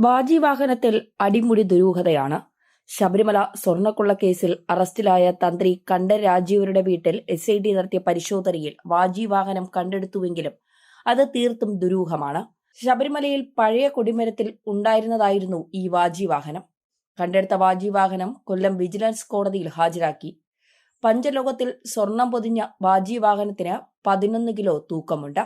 വാജി വാഹനത്തിൽ അടിമുടി ദുരൂഹതയാണ്. ശബരിമല സ്വർണ്ണക്കൊള്ള കേസിൽ അറസ്റ്റിലായ തന്ത്രി കണ്ഠര് രാജീവരുടെ വീട്ടിൽ SIT നടത്തിയ പരിശോധനയിൽ വാജി വാഹനം കണ്ടെടുത്തുവെങ്കിലും അത് തീർത്തും ദുരൂഹമാണ്. ശബരിമലയിൽ പഴയ കൊടിമരത്തിൽ ഉണ്ടായിരുന്നതായിരുന്നു ഈ വാജി വാഹനം. കണ്ടെടുത്ത വാജി വാഹനം കൊല്ലം വിജിലൻസ് കോടതിയിൽ ഹാജരാക്കി. പഞ്ചലോകത്തിൽ സ്വർണം പൊതിഞ്ഞ വാജി വാഹനത്തിന് 11 കിലോ തൂക്കമുണ്ട്.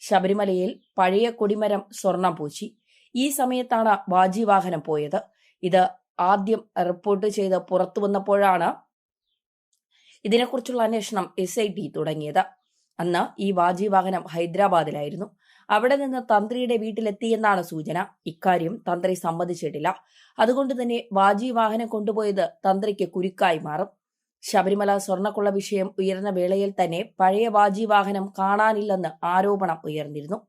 ശബരിമലയിൽ പഴയ കൊടിമരം സ്വർണം പൂശി. ഈ സമയത്താണ് വാജി വാഹനം പോയത്. ഇത് ആദ്യം റിപ്പോർട്ട് ചെയ്ത് പുറത്തു വന്നപ്പോഴാണ് ഇതിനെക്കുറിച്ചുള്ള അന്വേഷണം SIT തുടങ്ങിയത്. അന്ന് ഈ വാജി വാഹനം ഹൈദരാബാദിലായിരുന്നു. അവിടെ നിന്ന് തന്ത്രിയുടെ വീട്ടിലെത്തിയെന്നാണ് സൂചന. ഇക്കാര്യം തന്ത്രി സമ്മതിച്ചിട്ടില്ല. അതുകൊണ്ട് തന്നെ വാജി വാഹനം കൊണ്ടുപോയത് തന്ത്രിക്ക് കുരുക്കായി മാറും. ശബരിമല സ്വർണ്ണക്കൊള്ള വിഷയം ഉയർന്ന വേളയിൽ തന്നെ പഴയ വാജി വാഹനം കാണാനില്ലെന്ന് ആരോപണം ഉയർന്നിരുന്നു.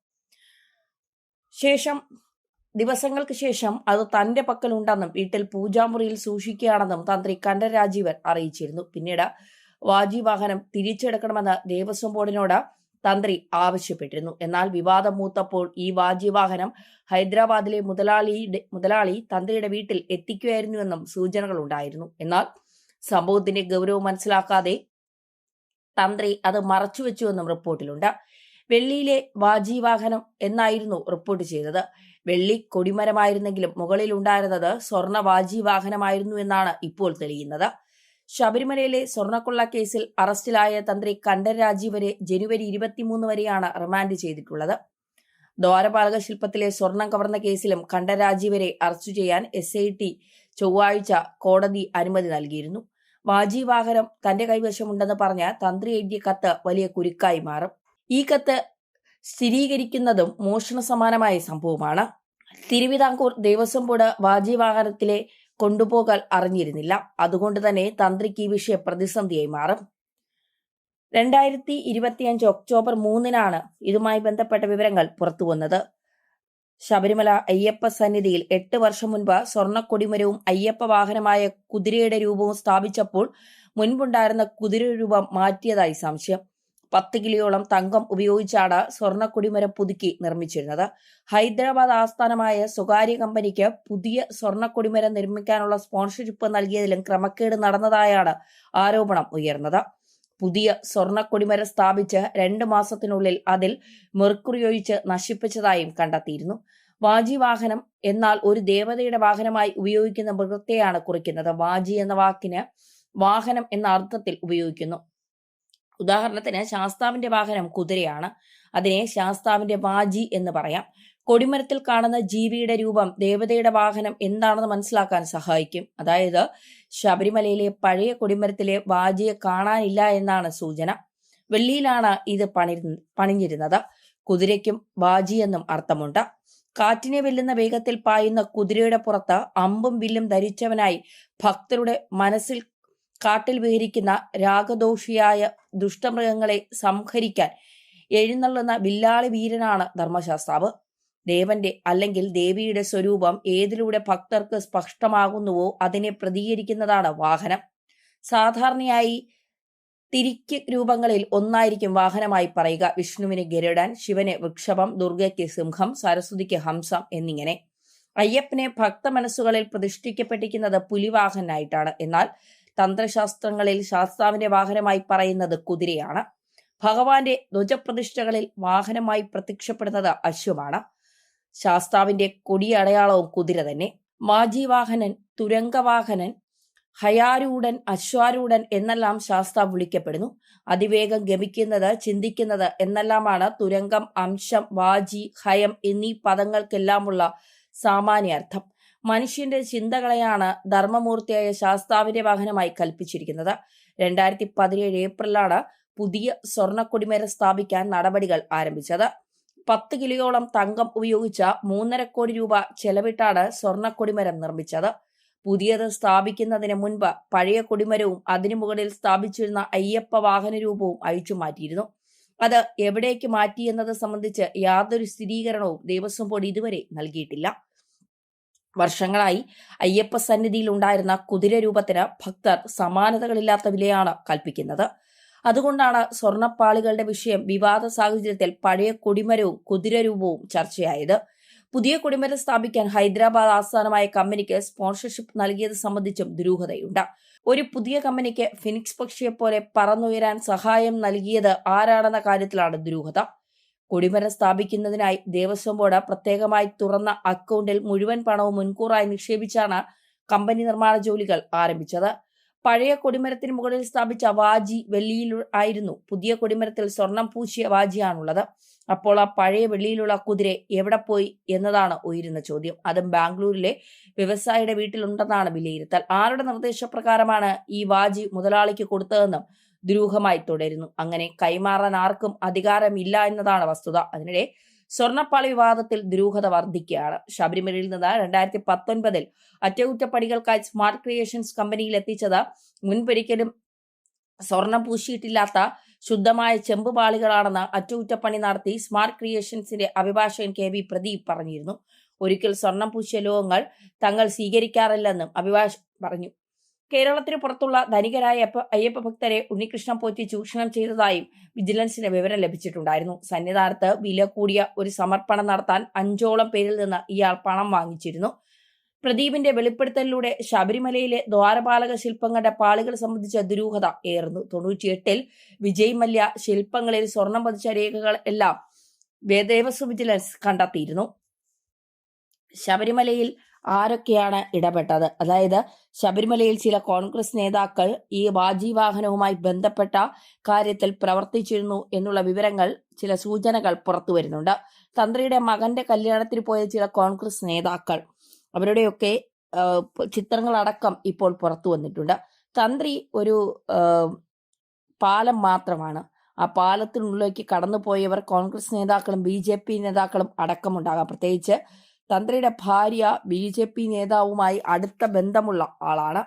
ദിവസങ്ങൾക്ക് ശേഷം അത് തന്റെ പക്കലുണ്ടെന്നും വീട്ടിൽ പൂജാമുറിയിൽ സൂക്ഷിക്കുകയാണെന്നും തന്ത്രി കണ്ഠര് രാജീവൻ അറിയിച്ചിരുന്നു. പിന്നീട് വാജി വാഹനം തിരിച്ചെടുക്കണമെന്ന് ദേവസ്വം ബോർഡിനോട് തന്ത്രി ആവശ്യപ്പെട്ടിരുന്നു. എന്നാൽ വിവാദം മൂത്തപ്പോൾ ഈ വാജി വാഹനം ഹൈദരാബാദിലെ മുതലാളി തന്ത്രിയുടെ വീട്ടിൽ എത്തിക്കുകയായിരുന്നുവെന്നും സൂചനകളുണ്ടായിരുന്നു. എന്നാൽ സംഭവത്തിന്റെ ഗൗരവം മനസ്സിലാക്കാതെ തന്ത്രി അത് മറച്ചുവെച്ചുവെന്നും റിപ്പോർട്ടിലുണ്ട്. വെള്ളിയിലെ വാജി വാഹനം എന്നായിരുന്നു റിപ്പോർട്ട് ചെയ്തത്. വെള്ളി കൊടിമരമായിരുന്നെങ്കിലും മുകളിൽ ഉണ്ടായിരുന്നത് സ്വർണ്ണ വാജി വാഹനമായിരുന്നു എന്നാണ് ഇപ്പോൾ തെളിയുന്നത്. ശബരിമലയിലെ സ്വർണ്ണക്കൊള്ള കേസിൽ അറസ്റ്റിലായ തന്ത്രി കണ്ഠര് രാജീവരെ ജനുവരി 23 വരെയാണ് റിമാൻഡ് ചെയ്തിട്ടുള്ളത്. ദ്വാരപാലക ശില്പത്തിലെ സ്വർണം കവർന്ന കേസിലും കണ്ഠര് രാജീവരെ അറസ്റ്റ് ചെയ്യാൻ SIT ചൊവ്വാഴ്ച കോടതി അനുമതി നൽകിയിരുന്നു. വാജി വാഹനം തന്റെ കൈവശമുണ്ടെന്ന് പറഞ്ഞ് തന്ത്രി എഴുതിയ കത്ത് വലിയ കുരുക്കായി മാറും. ഈ കത്ത് സ്ഥിരീകരിക്കുന്നതും മോഷണ സമാനമായ സംഭവമാണ്. തിരുവിതാംകൂർ ദേവസ്വം ബോർഡ് വാജി വാഹനത്തിലെ കൊണ്ടുപോകൽ അറിഞ്ഞിരുന്നില്ല. അതുകൊണ്ട് തന്നെ തന്ത്രിക്ക് ഈ വിഷയം പ്രതിസന്ധിയായി മാറും. 2025 ഒക്ടോബർ 3 ഇതുമായി ബന്ധപ്പെട്ട വിവരങ്ങൾ പുറത്തുവന്നത്. ശബരിമല അയ്യപ്പ സന്നിധിയിൽ 8 വർഷം മുൻപ് സ്വർണ്ണക്കൊടിമരവും അയ്യപ്പ വാഹനമായ കുതിരയുടെ രൂപവും സ്ഥാപിച്ചപ്പോൾ മുൻപുണ്ടായിരുന്ന കുതിര രൂപം മാറ്റിയതായി സംശയം. 10 കിലോയോളം തങ്കം ഉപയോഗിച്ചാണ് സ്വർണ്ണക്കൊടിമരം പുതുക്കി നിർമ്മിച്ചിരുന്നത്. ഹൈദരാബാദ് ആസ്ഥാനമായ സ്വകാര്യ കമ്പനിക്ക് പുതിയ സ്വർണ്ണക്കൊടിമരം നിർമ്മിക്കാനുള്ള സ്പോൺസർഷിപ്പ് നൽകിയതിലും ക്രമക്കേട് നടന്നതായാണ് ആരോപണം ഉയർന്നത്. പുതിയ സ്വർണ്ണക്കൊടിമരം സ്ഥാപിച്ച് 2 മാസത്തിനുള്ളിൽ അതിൽ മെർക്കുറി ഒഴിച്ച് നശിപ്പിച്ചതായും കണ്ടെത്തിയിരുന്നു. വാജി വാഹനം എന്നാൽ ഒരു ദേവതയുടെ വാഹനമായി ഉപയോഗിക്കുന്ന മൃഗത്തെയാണ് കുറിക്കുന്നത്. വാജി എന്ന വാക്കിന് വാഹനം എന്ന അർത്ഥത്തിൽ ഉപയോഗിക്കുന്നു. ഉദാഹരണത്തിന് ശാസ്താവിന്റെ വാഹനം കുതിരയാണ്. അതിനെ ശാസ്താവിന്റെ വാജി എന്ന് പറയാം. കൊടിമരത്തിൽ കാണുന്ന ജീവിയുടെ രൂപം ദേവതയുടെ വാഹനം എന്താണെന്ന് മനസ്സിലാക്കാൻ സഹായിക്കും. അതായത് ശബരിമലയിലെ പഴയ കൊടിമരത്തിലെ വാജിയെ കാണാനില്ല എന്നാണ് സൂചന. വെള്ളിയിലാണ് ഇത് പണിഞ്ഞിരുന്നത്. കുതിരയ്ക്കും വാജി എന്നും അർത്ഥമുണ്ട്. കാറ്റിനെ വെല്ലുന്ന വേഗത്തിൽ പായുന്ന കുതിരയുടെ പുറത്ത് അമ്പും വില്ലും ധരിച്ചവനായി ഭക്തരുടെ മനസ്സിൽ കാട്ടിൽ വിഹരിക്കുന്ന രാഗദോഷിയായ ദുഷ്ടമൃഗങ്ങളെ സംഹരിക്കാൻ എഴുന്നള്ളുന്ന വില്ലാളി വീരനാണ് ധർമ്മശാസ്താവ്. ദേവന്റെ അല്ലെങ്കിൽ ദേവിയുടെ സ്വരൂപം ഏതിലൂടെ ഭക്തർക്ക് സ്പഷ്ടമാകുന്നുവോ അതിനെ പ്രതികരിക്കുന്നതാണ് വാഹനം. സാധാരണയായി തിരിക്ക് രൂപങ്ങളിൽ ഒന്നായിരിക്കും വാഹനമായി പറയുക. വിഷ്ണുവിന് ഗരുഡൻ, ശിവന് വൃക്ഷഭം, ദുർഗയ്ക്ക് സിംഹം, സരസ്വതിക്ക് ഹംസം എന്നിങ്ങനെ. അയ്യപ്പനെ ഭക്തമനസ്സുകളിൽ പ്രതിഷ്ഠിക്കപ്പെട്ടിരിക്കുന്നത് പുലിവാഹനായിട്ടാണ്. എന്നാൽ തന്ത്രശാസ്ത്രങ്ങളിൽ ശാസ്താവിന്റെ വാഹനമായി പറയുന്നത് കുതിരയാണ്. ഭഗവാന്റെ ധ്വജപ്രതിഷ്ഠകളിൽ വാഹനമായി പ്രത്യക്ഷപ്പെടുന്നത് അശ്വമാണ്. ശാസ്താവിന്റെ കൊടിയടയാളവും കുതിര തന്നെ. വാജി വാഹനൻ, തുരങ്കവാഹനൻ, ഹയാരൂഢൻ, അശ്വാരൂഢൻ എന്നെല്ലാം ശാസ്താവ് വിളിക്കപ്പെടുന്നു. അതിവേഗം ഗമിക്കുന്നത്, ചിന്തിക്കുന്നത് എന്നെല്ലാമാണ് തുരങ്കം, അംശം, വാജി, ഹയം എന്നീ പദങ്ങൾക്കെല്ലാമുള്ള സാമാന്യാർത്ഥം. മനുഷ്യന്റെ ചിന്തകളെയാണ് ധർമ്മമൂർത്തിയായ ശാസ്താവിന്റെ വാഹനമായി കൽപ്പിച്ചിരിക്കുന്നത്. 2017 ഏപ്രിലാണ് പുതിയ സ്വർണ്ണക്കൊടിമരം സ്ഥാപിക്കാൻ നടപടികൾ ആരംഭിച്ചത്. 10 കിലോയോളം തങ്കം ഉപയോഗിച്ച 3.5 കോടി രൂപ ചെലവിട്ടാണ് സ്വർണ്ണക്കൊടിമരം നിർമ്മിച്ചത്. പുതിയത് സ്ഥാപിക്കുന്നതിന് മുൻപ് പഴയ കൊടിമരവും അതിനു മുകളിൽ സ്ഥാപിച്ചിരുന്ന അയ്യപ്പ വാഹന രൂപവും അഴിച്ചു മാറ്റിയിരുന്നു. അത് എവിടേക്ക് മാറ്റിയെന്നത് സംബന്ധിച്ച് യാതൊരു സ്ഥിരീകരണവും ദേവസ്വം ബോർഡ് ഇതുവരെ നൽകിയിട്ടില്ല. വർഷങ്ങളായി അയ്യപ്പ സന്നിധിയിൽ ഉണ്ടായിരുന്ന കുതിര രൂപത്തിന് ഭക്തർ സമാനതകളില്ലാത്ത വിലയാണ് കൽപ്പിക്കുന്നത്. അതുകൊണ്ടാണ് സ്വർണ്ണപ്പാളികളുടെ വിഷയം വിവാദ സാഹചര്യത്തിൽ പഴയ കൊടിമരവും കുതിരരൂപവും ചർച്ചയായത്. പുതിയ കൊടിമരം സ്ഥാപിക്കാൻ ഹൈദരാബാദ് ആസ്ഥാനമായ കമ്പനിക്ക് സ്പോൺസർഷിപ്പ് നൽകിയത് സംബന്ധിച്ചും ദുരൂഹതയുണ്ട്. ഒരു പുതിയ കമ്പനിക്ക് ഫിനിക്സ് പക്ഷിയെപ്പോലെ പറന്നുയരാൻ സഹായം നൽകിയത് ആരാണെന്ന കാര്യത്തിലാണ് ദുരൂഹത. കൊടിമരം സ്ഥാപിക്കുന്നതിനായി ദേവസ്വം ബോർഡ് പ്രത്യേകമായി തുറന്ന അക്കൗണ്ടിൽ മുഴുവൻ പണവും മുൻകൂറായി നിക്ഷേപിച്ചാണ് കമ്പനി നിർമ്മാണ ജോലികൾ ആരംഭിച്ചത്. പഴയ കൊടിമരത്തിന് മുകളിൽ സ്ഥാപിച്ച വാജി വെള്ളിയിൽ ആയിരുന്നു. പുതിയ കൊടിമരത്തിൽ സ്വർണം പൂശിയ വാജിയാണുള്ളത്. അപ്പോൾ ആ പഴയ വെള്ളിയിലുള്ള കുതിര എവിടെ പോയി എന്നതാണ് ഉയരുന്ന ചോദ്യം. അതും ബാംഗ്ലൂരിലെ വ്യവസായിയുടെ വീട്ടിലുണ്ടെന്നാണ് വിലയിരുത്തൽ. ആരുടെ നിർദ്ദേശപ്രകാരമാണ് ഈ വാജി മുതലാളിക്ക് കൊടുത്തതെന്നും ദുരൂഹമായി തുടരുന്നു. അങ്ങനെ കൈമാറാൻ ആർക്കും അധികാരമില്ല എന്നതാണ് വസ്തുത. അതിനിടെ സ്വർണ്ണപ്പാളി വിവാദത്തിൽ ദുരൂഹത വർദ്ധിക്കുകയാണ്. ശബരിമലയിൽ നിന്ന് 2019 അറ്റകുറ്റപ്പണികൾക്കായി സ്മാർട്ട് ക്രിയേഷൻസ് കമ്പനിയിൽ എത്തിച്ചത് മുൻപൊരിക്കലും സ്വർണം പൂശിയിട്ടില്ലാത്ത ശുദ്ധമായ ചെമ്പ് പാളികളാണെന്ന് അറ്റകുറ്റപ്പണി നടത്തി സ്മാർട്ട് ക്രിയേഷൻസിന്റെ അഭിഭാഷകൻ KV പ്രദീപ് പറഞ്ഞിരുന്നു. ഒരിക്കൽ സ്വർണം പൂശിയ ലോഹങ്ങൾ തങ്ങൾ സ്വീകരിക്കാറില്ലെന്നും അഭിഭാഷകൻ പറഞ്ഞു. കേരളത്തിന് പുറത്തുള്ള ധനികരായ അയ്യപ്പ ഭക്തരെ ഉണ്ണികൃഷ്ണൻ പോറ്റി ചൂഷണം ചെയ്തതായും വിജിലൻസിന് വിവരം ലഭിച്ചിട്ടുണ്ടായിരുന്നു. സന്നിധാനത്ത് വില കൂടിയ ഒരു സമർപ്പണം നടത്താൻ 5ഓളം പേരിൽ നിന്ന് ഇയാൾ പണം വാങ്ങിച്ചിരുന്നു. പ്രദീപിന്റെ വെളിപ്പെടുത്തലിലൂടെ ശബരിമലയിലെ ദ്വാരപാലക ശില്പങ്ങളുടെ പാളികൾ സംബന്ധിച്ച ദുരൂഹത ഏറുന്നു. 98 വിജയ് മല്യ ശില്പങ്ങളിൽ സ്വർണം പതിച്ച രേഖകൾ എല്ലാം ദേവസ്വം വിജിലൻസ് കണ്ടെത്തിയിരുന്നു. ശബരിമലയിൽ ആരൊക്കെയാണ് ഇടപെട്ടത്? അതായത് ശബരിമലയിൽ ചില കോൺഗ്രസ് നേതാക്കൾ ഈ വാജി വാഹനവുമായി ബന്ധപ്പെട്ട കാര്യത്തിൽ പ്രവർത്തിച്ചിരുന്നു എന്നുള്ള വിവരങ്ങൾ, ചില സൂചനകൾ പുറത്തു വരുന്നുണ്ട്. തന്ത്രിയുടെ മകന്റെ കല്യാണത്തിന് പോയ ചില കോൺഗ്രസ് നേതാക്കൾ, അവരുടെയൊക്കെ ചിത്രങ്ങളടക്കം ഇപ്പോൾ പുറത്തു വന്നിട്ടുണ്ട്. തന്ത്രി ഒരു പാലം മാത്രമാണ്. ആ പാലത്തിനുള്ളിലേക്ക് കടന്നുപോയവർ കോൺഗ്രസ് നേതാക്കളും BJP നേതാക്കളും അടക്കമുണ്ടാകാം. പ്രത്യേകിച്ച് തന്ത്രിയുടെ ഭാര്യ BJP നേതാവുമായി അടുത്ത ബന്ധമുള്ള ആളാണ്.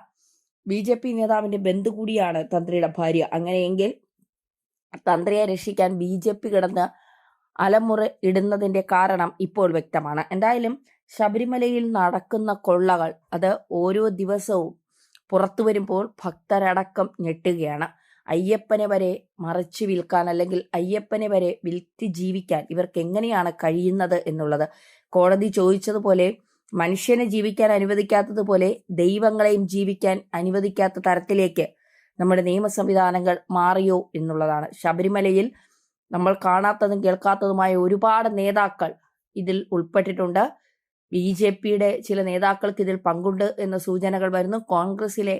BJP നേതാവിന്റെ ബന്ധു കൂടിയാണ് തന്ത്രിയുടെ ഭാര്യ. അങ്ങനെയെങ്കിൽ തന്ത്രിയെ രക്ഷിക്കാൻ BJP കിടന്ന് അലമുറ ഇടുന്നതിന്റെ കാരണം ഇപ്പോൾ വ്യക്തമാണ്. എന്തായാലും ശബരിമലയിൽ നടക്കുന്ന കൊള്ളകൾ അത് ഓരോ ദിവസവും പുറത്തു വരുമ്പോൾ ഭക്തരടക്കം ഞെട്ടുകയാണ്. അയ്യപ്പനെ വരെ മറിച്ചു വിൽക്കാൻ, അല്ലെങ്കിൽ അയ്യപ്പനെ വരെ വിൽത്തി ജീവിക്കാൻ ഇവർക്ക് എങ്ങനെയാണ് കഴിയുന്നത് എന്നുള്ളത്. കോടതി ചോദിച്ചതുപോലെ മനുഷ്യനെ ജീവിക്കാൻ അനുവദിക്കാത്തതുപോലെ ദൈവങ്ങളെയും ജീവിക്കാൻ അനുവദിക്കാത്ത തരത്തിലേക്ക് നമ്മുടെ നിയമ സംവിധാനങ്ങൾ മാറിയോ എന്നുള്ളതാണ്. ശബരിമലയിൽ നമ്മൾ കാണാത്തതും കേൾക്കാത്തതുമായ ഒരുപാട് നേതാക്കൾ ഇതിൽ ഉൾപ്പെട്ടിട്ടുണ്ട്. BJPയുടെ ചില നേതാക്കൾക്ക് ഇതിൽ പങ്കുണ്ട് എന്ന സൂചനകൾ വരുന്നു. കോൺഗ്രസിലെ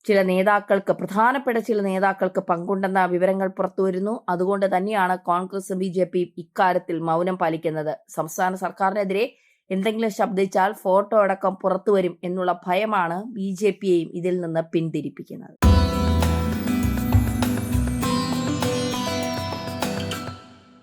ചില നേതാക്കൾക്ക്, പ്രധാനപ്പെട്ട ചില നേതാക്കൾക്ക് പങ്കുണ്ടെന്ന വിവരങ്ങൾ പുറത്തു വരുന്നു. അതുകൊണ്ട് തന്നെയാണ് കോൺഗ്രസും BJPയും ഇക്കാര്യത്തിൽ മൗനം പാലിക്കുന്നത്. സംസ്ഥാന സർക്കാരിനെതിരെ എന്തെങ്കിലും ശബ്ദിച്ചാൽ ഫോട്ടോ അടക്കം പുറത്തു വരും എന്നുള്ള ഭയമാണ് BJPയെയും ഇതിൽ നിന്ന് പിന്തിരിപ്പിക്കുന്നത്.